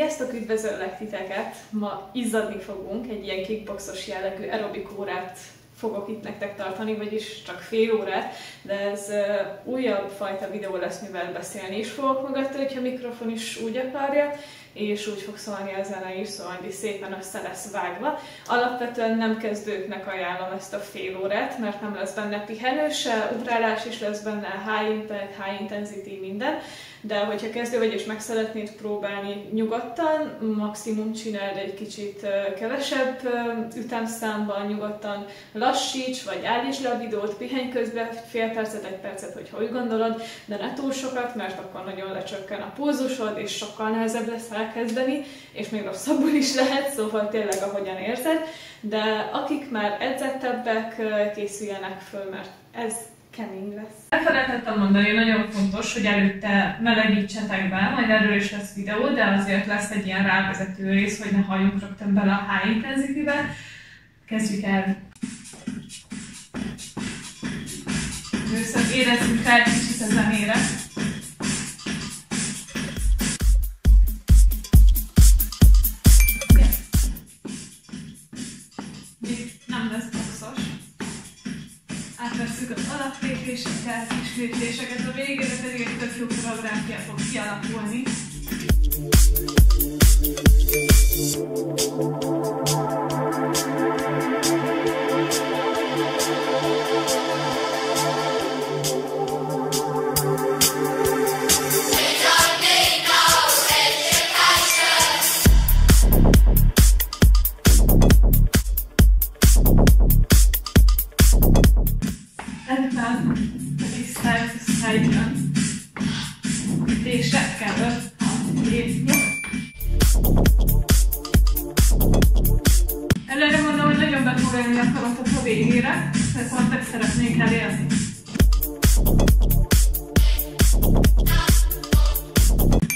Sziasztok, üdvözöllek titeket! Ma izzadni fogunk, egy ilyen kickboxos jellegű aerobik órát fogok itt nektek tartani, vagyis csak fél órát, de ez újabb fajta videó lesz, mivel beszélni is fogok mögötte, hogyha a mikrofon is úgy akarja, és úgy fog szólni a zene is, szóval szépen össze lesz vágva. Alapvetően nem kezdőknek ajánlom ezt a fél órát, mert nem lesz benne pihenő se, ugrálás is lesz benne, high impact, high intensity, minden. De hogyha kezdő vagy és meg szeretnéd próbálni nyugodtan, maximum csináld egy kicsit kevesebb ütemszámban, nyugodtan lassíts, vagy állíts le a videót, pihenj közben fél percet, egy percet, hogyha úgy gondolod, de ne túl sokat, mert akkor nagyon lecsökken a pulzusod, és sokkal nehezebb lesz elkezdeni, és még rosszabbul is lehet, szóval tényleg ahogyan érzed. De akik már edzettebbek, készüljenek föl, mert ez kemény lesz. Elfelejtettem mondani, nagyon fontos, hogy előtte melegítsetek be, majd erről is lesz videó, de azért lesz egy ilyen rávezető rész, hogy ne halljunk rögtön bele a high intensity-be. Kezdjük el! Először érezzük rá egy kicsit a zenére. Még nem lesz boxos. Átvesszük az alaplépéseket, ismétléseket, a végére pedig egy tök jó koreográfia fog kialakulni. Előre mondom, hogy nagyon befoglalni a karatot a végére, mert pont ezt szeretnék elérni.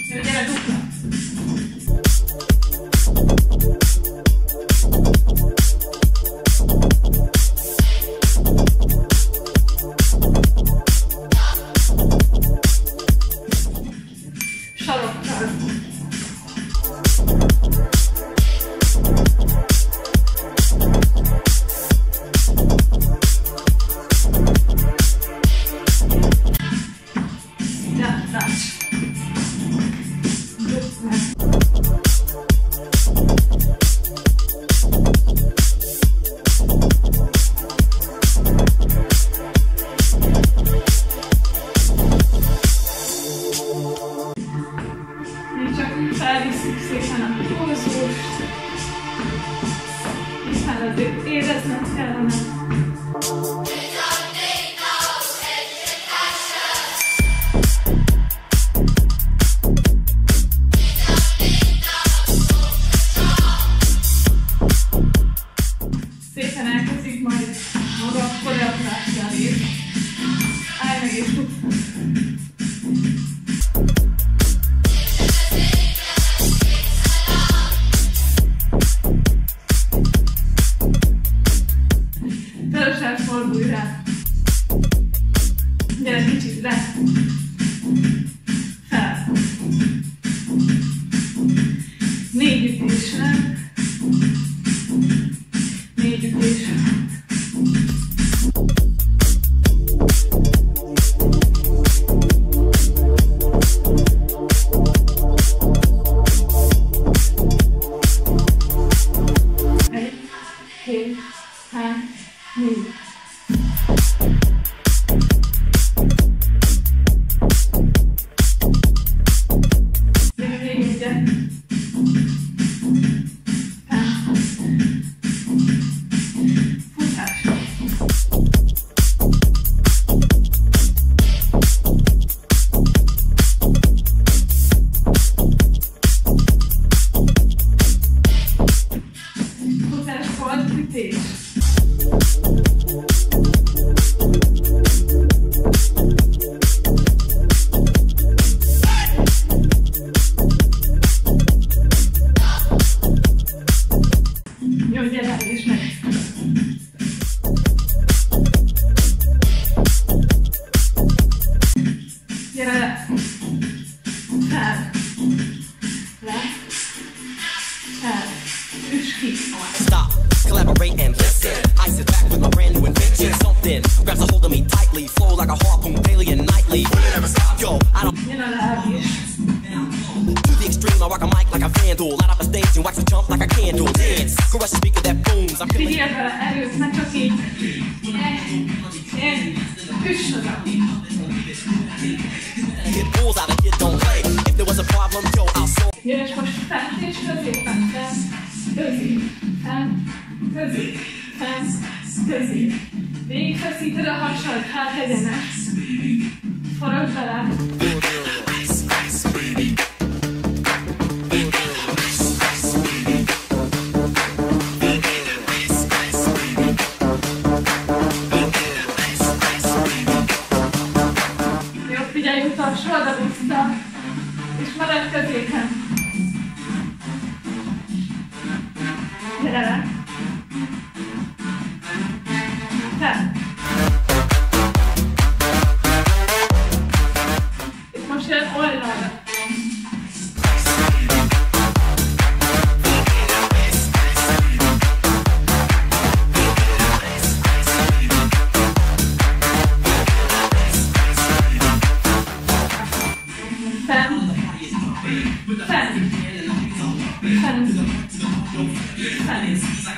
Jó, gyere, dupla! Sarokkal. Felvisszük szépen a pulzust, hiszen azért érezned kellene. Szépen elkezdik majd maga a koreográfia rész. Állj meg és tudsz. Fordulj rá. Gyere kicsit rá. Fel. 4 ütésre. 4 ütésre. Egy, két, három, 4. Stop, collaborate and listen. I sit back with my brand new invention. Something grabs a hold of me tightly, flow like a harpoon daily and nightly. Yo, I don't. To the extreme, I rock a mic like a vandal. Light up a stage and wax a jump like a candle. Dance, caress the speaker that booms. I'm killing. Figyelj vele, erőt, ne csak így. Üss oda. Get bulls out of kid, don't play. If there was a problem, yo, I'll solve. Jön, és most fent és középen, fent, közé, fent, közé, fent, közé. Végigfeszíted a hasad, hát egyenes. Forogd bele. Jó, figyelj, utasra, oda-vissza. És maradj középen. Gyere le. Te. És most jön oldalra.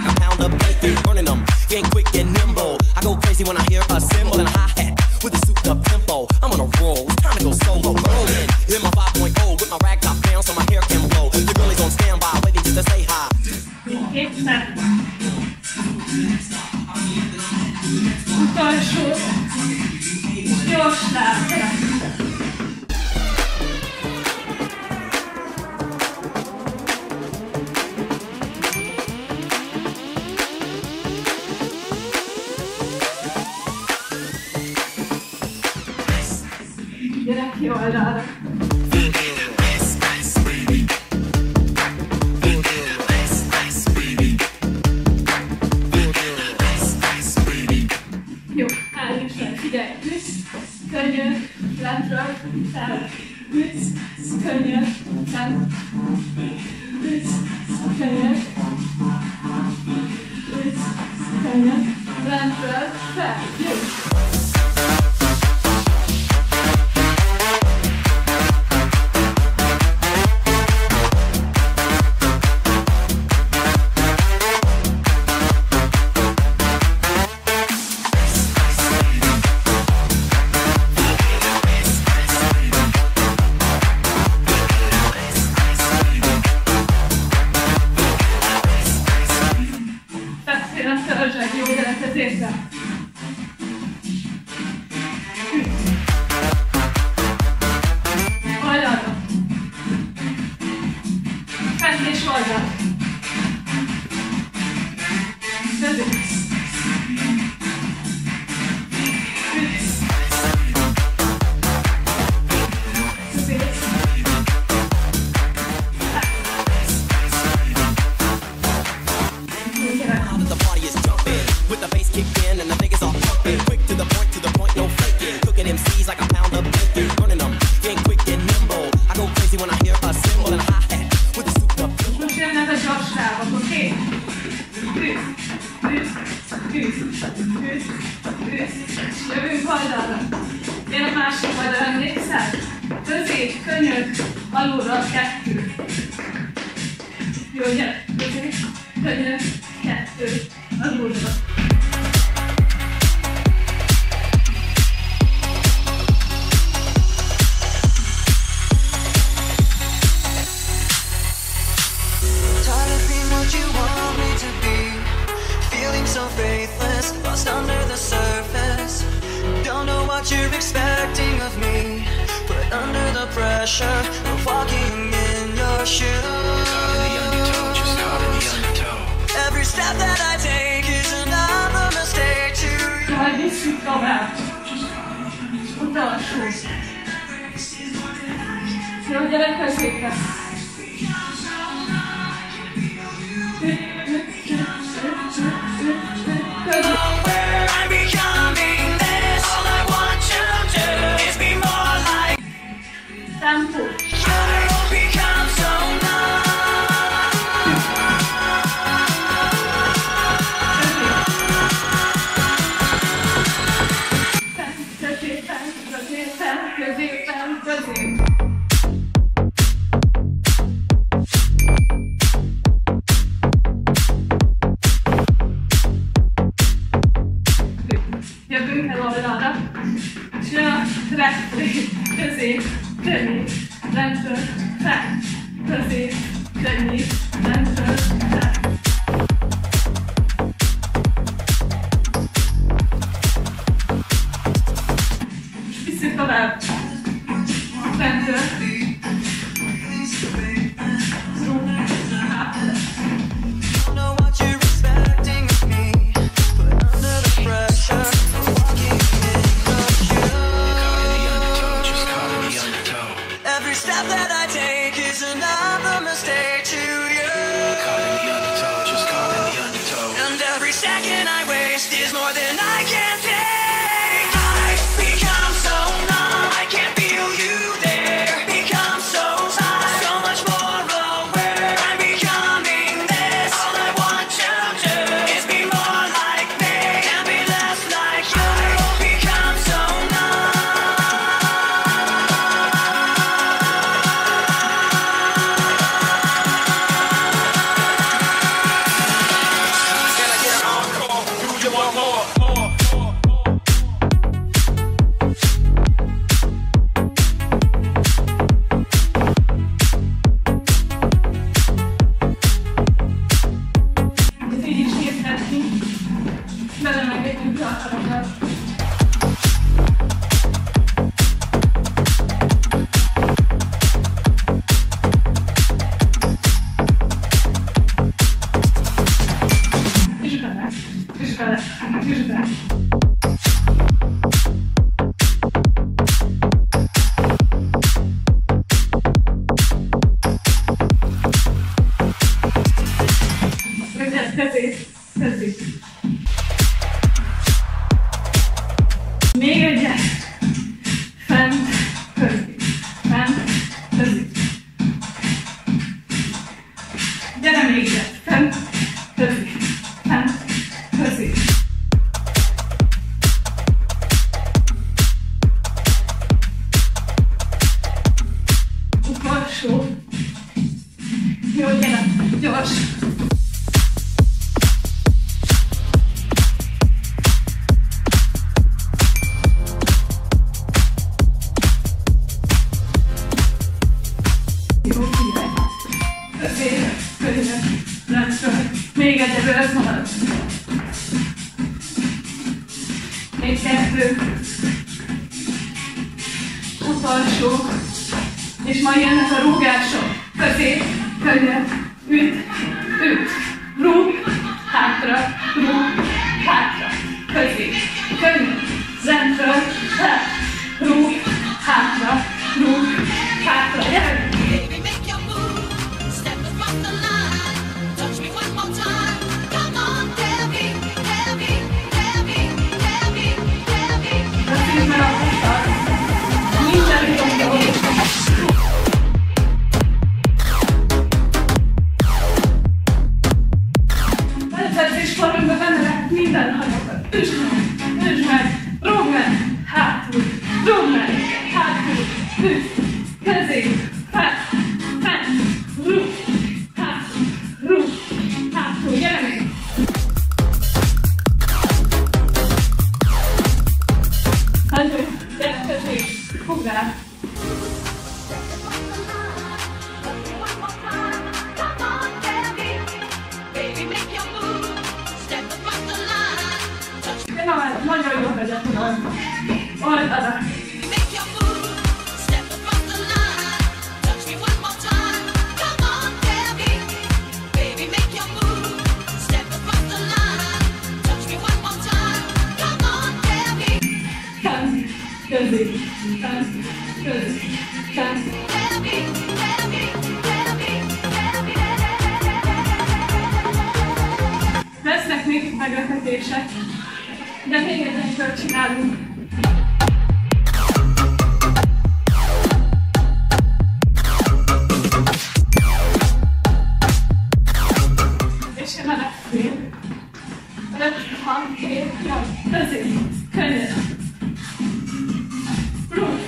A pound of bacon, burning them, getting quick and nimble. I go crazy when I hear a cymbal and a hi-hat with a souped up tempo. I'm on a roll, it's time to go solo. Rolling in my 5.0 with my rag top down so my hair can blow. The girlies on standby, waiting just to say hi. Utolsó. Gyors lábra. Gyere ki oldalra. Jó, állj is le, figyelj, ütsz, könnyű, lentről, fel, ütsz, könnyű, lent, ütsz, könnyű, ütsz, könnyű, lentről, fel, jó. Jó, gyere középre! Oldalra! Fent és oldal! Közé! Jövünk oldalra. Jön a másik oldalra, emlékszel? Közé, könnyed, alulra, 2. Jó, gyere, közé, könnyed, 2, alulra. Lost under the surface. Don't know what you're expecting of me, but under the pressure of walking in your shoes. Caught in the undertow, just caught in the undertow. Every step that I take is another mistake to you. Majd visszük tovább. Utolsó. Jó, gyere középre. I'm becoming this. All I want you to do is be more like. Tempo. I will become so numb. közép, könnyű, lentről, fel, közép, könnyű, lentről, fel. És visszük tovább, lentről, még egyet, fent, közép, fent, közép. Gyere még egyet, fent, közép, fent, közép. Utolsó. Jó, gyere, gyors. Még egyedül ez marad. Még kettő. Utolsó. És majd jönnek a rúgások. Közép, könnyed, üt, üt. Rúg, hátra, rúg, hátra. Közép, könnyed, lentről, le. Rúg, hátra, rúg, hátra. Gyere! Minden hangokat. Üsd meg, rúgd meg, hátul, rúgd meg, hátul, üsd, közép, fel, rúgd, hátul, rúgd, hátul, gyere még! Hátul, gyere, közép, fogd el! Nagyon jó vezető vagy. Oldalra. Fent, közép, fent, közép, fent. Lesznek még meglepetések. De még egyenlően csinálunk. És jön a legfél. Rögtön, két, jó, közép, könnyed. Rúg.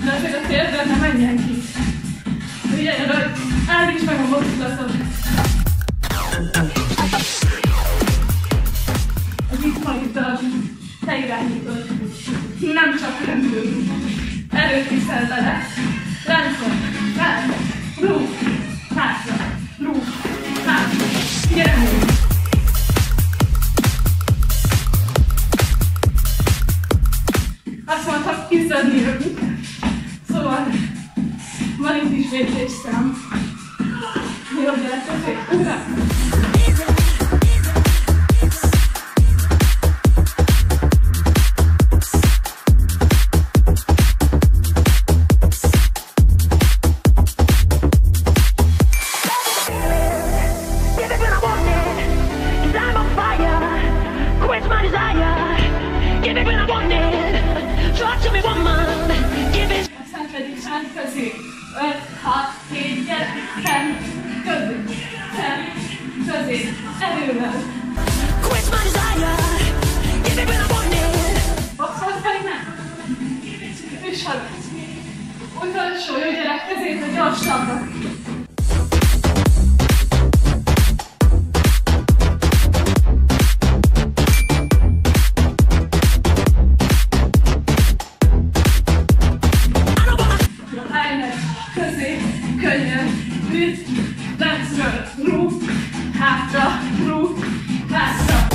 De azért a térből ne menjen ki. Figyelj, hogy állíts meg a mozdulatot. Itt van itt a te irányítod. Lendül. Erőt viszeletet. Lentről. Lent. Rúg. Hátra. Rúg. Hátra. Gyere! Azt mondtam, izzadni rövid. Szóval van itt is védésszám. Jó, gyerekek, ugrál! Utolsó, jó gyerek, kezét a gyorsabbra. Állj, közé, könnyen, üt, lentről, rúg, hátra, rúg, hátra.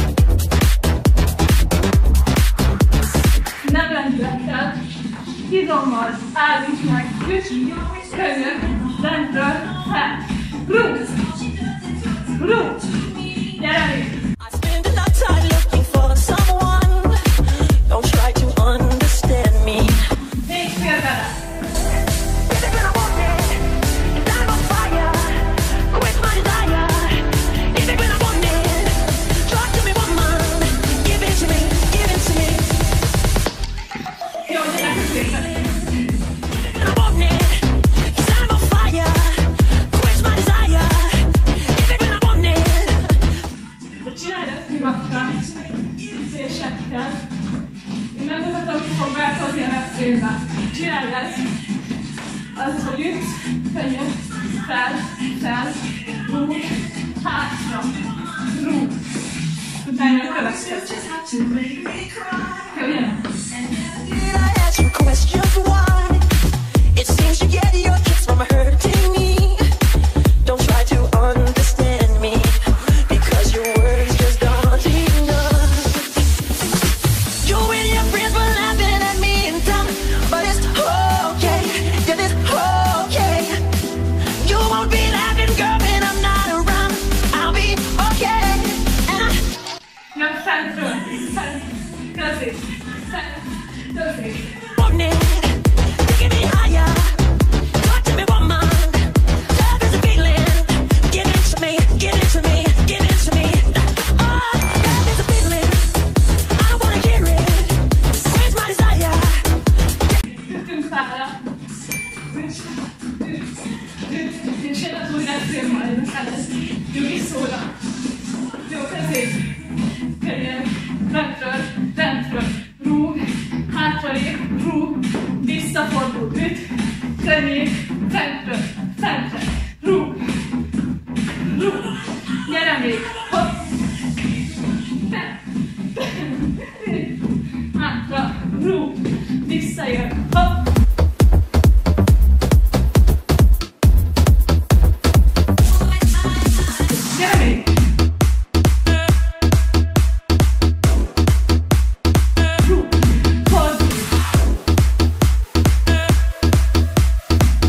Nem lendülettel. Izommal állíts meg, üt, könnyen, lentről, hát, rúg, rúg, gyere még! I spend enough time looking for someone. Don't try to understand me. Még fél vele! Jó, gyere középen! Csináld ezt nyugodtan, szésekkel. Én megmutatom, hogy fog változni a refrénben. Csináld ezt. Az, hogy ütsz, könnyen, fel, rúg, hátra, rúg. Utána a következő. Könnyen. Did I ask you questions why? It seems you get your kicks from hurting me. Don't try to understand me because your words just aren't enough. You and your friends were laughing at me in town, but it's okay, yeah, it's okay. You won't be laughing, girl, when I'm not around. I'll be okay. And Jön fentről, fent, közé, fent, közé. morning, taking me higher. Talk to me, woman. Love is a feeling. Give it to me, give it to me, give it to me. Oh, love is a feeling. I don't wanna hear it. Where's my desire? Ütünk fára. És jön az új refrén majd, ez jó visszóra. Jó, kezét. Könnyen, lentről, rúg, hátralébb, rúg, visszafordul, üt, könnyék, fentre, rúg, gyere még, hopp, hátra, rúg, visszajön, hopp. Gyere még! Rúg, fordul.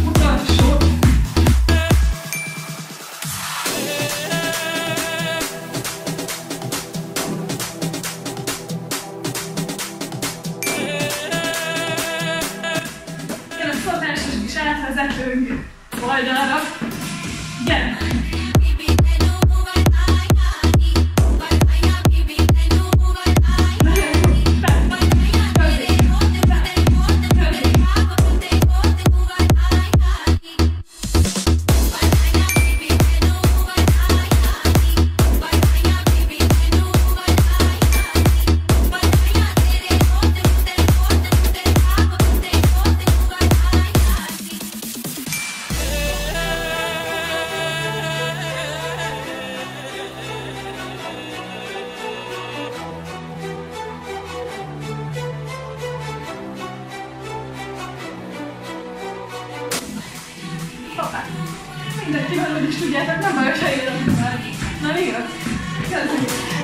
Utolsó. Jön a szokásos kis átvezetőnk oldalra. Gyere! Mindenki valahogy is tudjátok, nem baj, ha írok már. Na, írok. Kezdjük.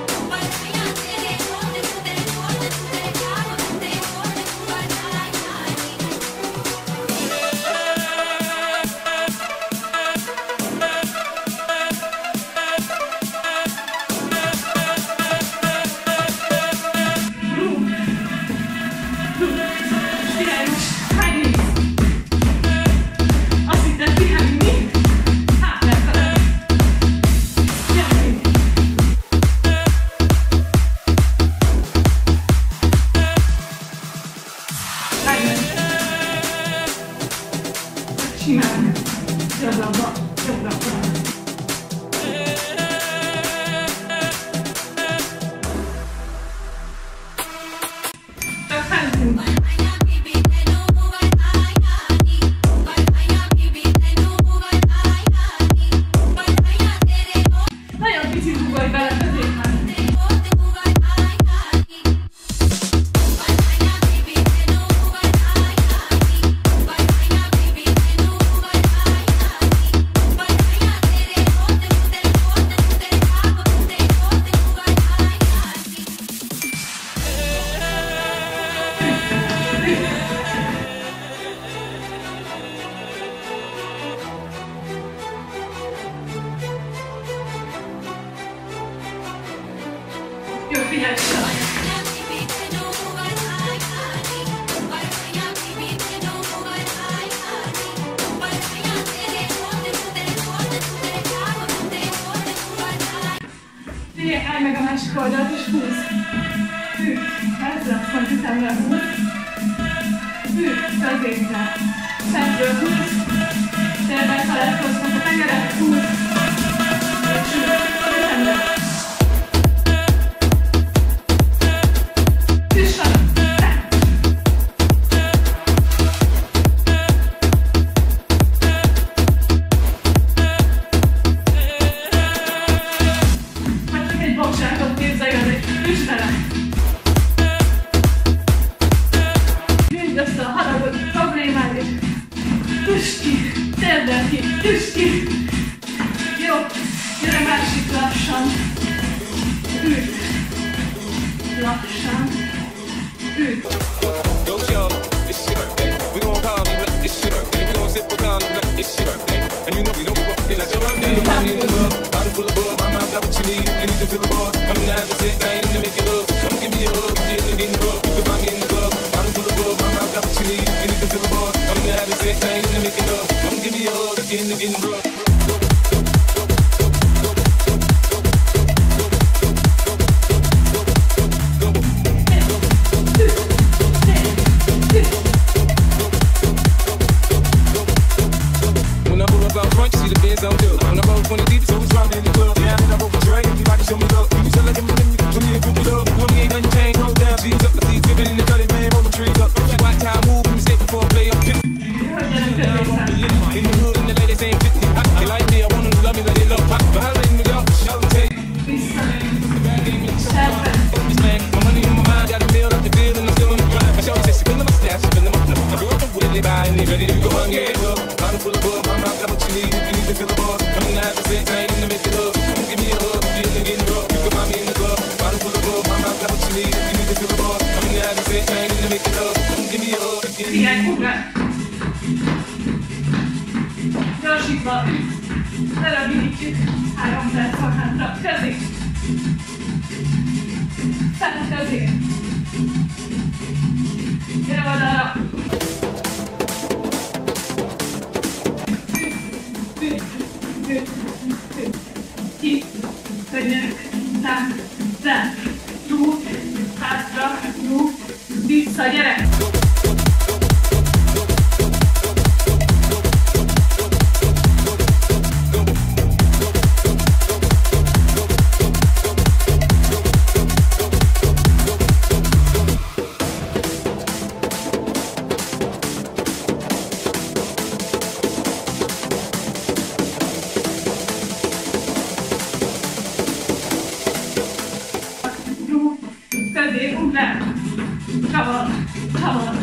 Jó, figyelj! Figyelj, állj meg a másik oldalt és húzz! Hű, ezzel majd ütemre húzz! Hű, középre! Szentről húzz! Térben találkoznak a tengeret, húzz! És ütemre! Jó, gyere másik lassan. Üt. Lassan. Üt. Go show, it's your birthday. We gon' party like it's your birthday. We gon' sip a condom like it's your birthday. And you know we don't fuck it like your birthday. You find me in the club, bottle full of bug. My mouth got what you need, you need to feel the buzz. I'm in the habit of sex, I ain't into making love. Come give me a hug, get in the rub. You can find me in the club, bottle full of bug. My mouth got what you need, you need to feel the buzz. I'm in the habit of sex, I ain't into making love. Come give me a hug, get in the rub. Gyorsítva üt, lerövidítjük, 3 perc van hátra, közé, fent közé, gyere oldalra, üt, üt, üt, ki, könyök, tánk, zár, rúg, hátra, rúg, vissza, gyere! Közé, ugrál, kavar, kavar,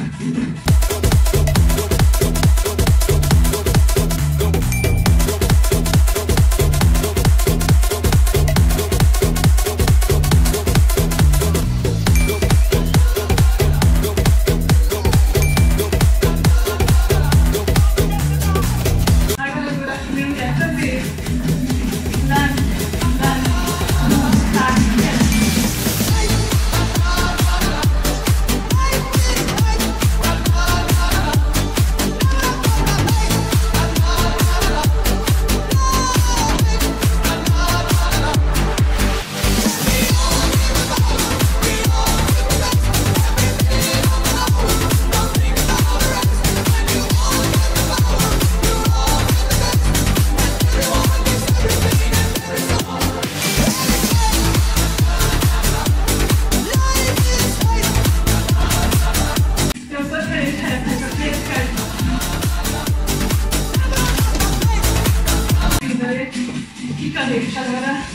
lépj előre,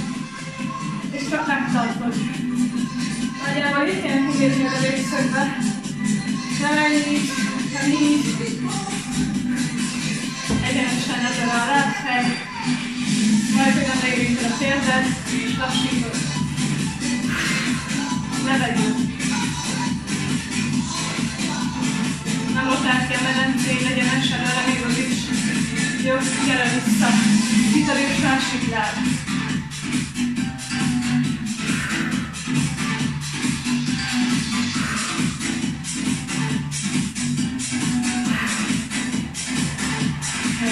és csak megtartod. Nagyjából itt kéne húzni a végszögbe. Lemenyít, lemenyít. Egyenesen előre a lábfej. Majd olyan megérinted a térdet, és lassítod. Levegyünk. Nem rotálj ki a medencéig, egyenes előre, még az is. Jó, gyere vissza. Kitad és másik láb.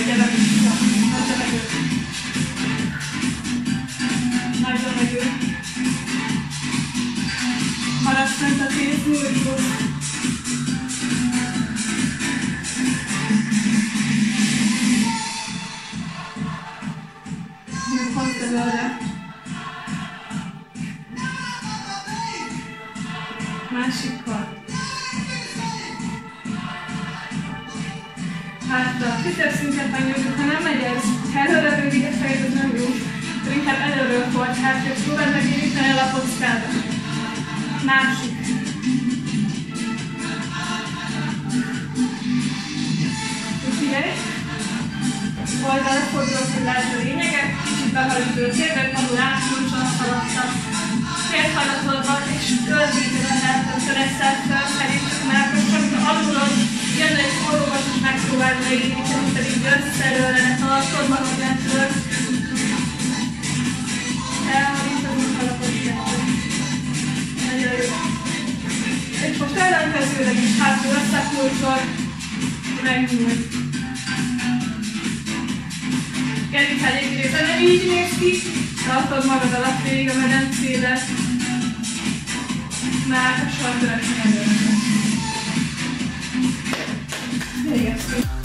Gyere vissza. Nagy levegő. Nagy levegő. Maradj fent a kéz múltból. Hozd előre. Másikkal. Hátra. Tütőszintet megnyújtjuk, ha nem megy ez előre rövid a fejed, az nem jó. Inkább előről fordj hátra, és próbáld megéríteni a lapockába. Másik. Figyelj! Oldalra fordulok, hogy lásd a lényeget, kicsit behaladjuk a térdet, ahol átkulcson szaladtak. Félhajlatodva és gördíted a hátat, leszel felfelé, csak melkosan, amikor alulod jön egy forróvat, és megpróbáld megéríteni, pedig összelőle, ne tartod magad lentről. Elhajítod a lapocskát. Nagyon jó. És most ellenkezőleg is hátul összekulcsol, megnyújt. Kerülj fel egy részben, nem így néz ki, tartod magad alatt végig a medencébe, már a sarkörösen előre. Végeztük.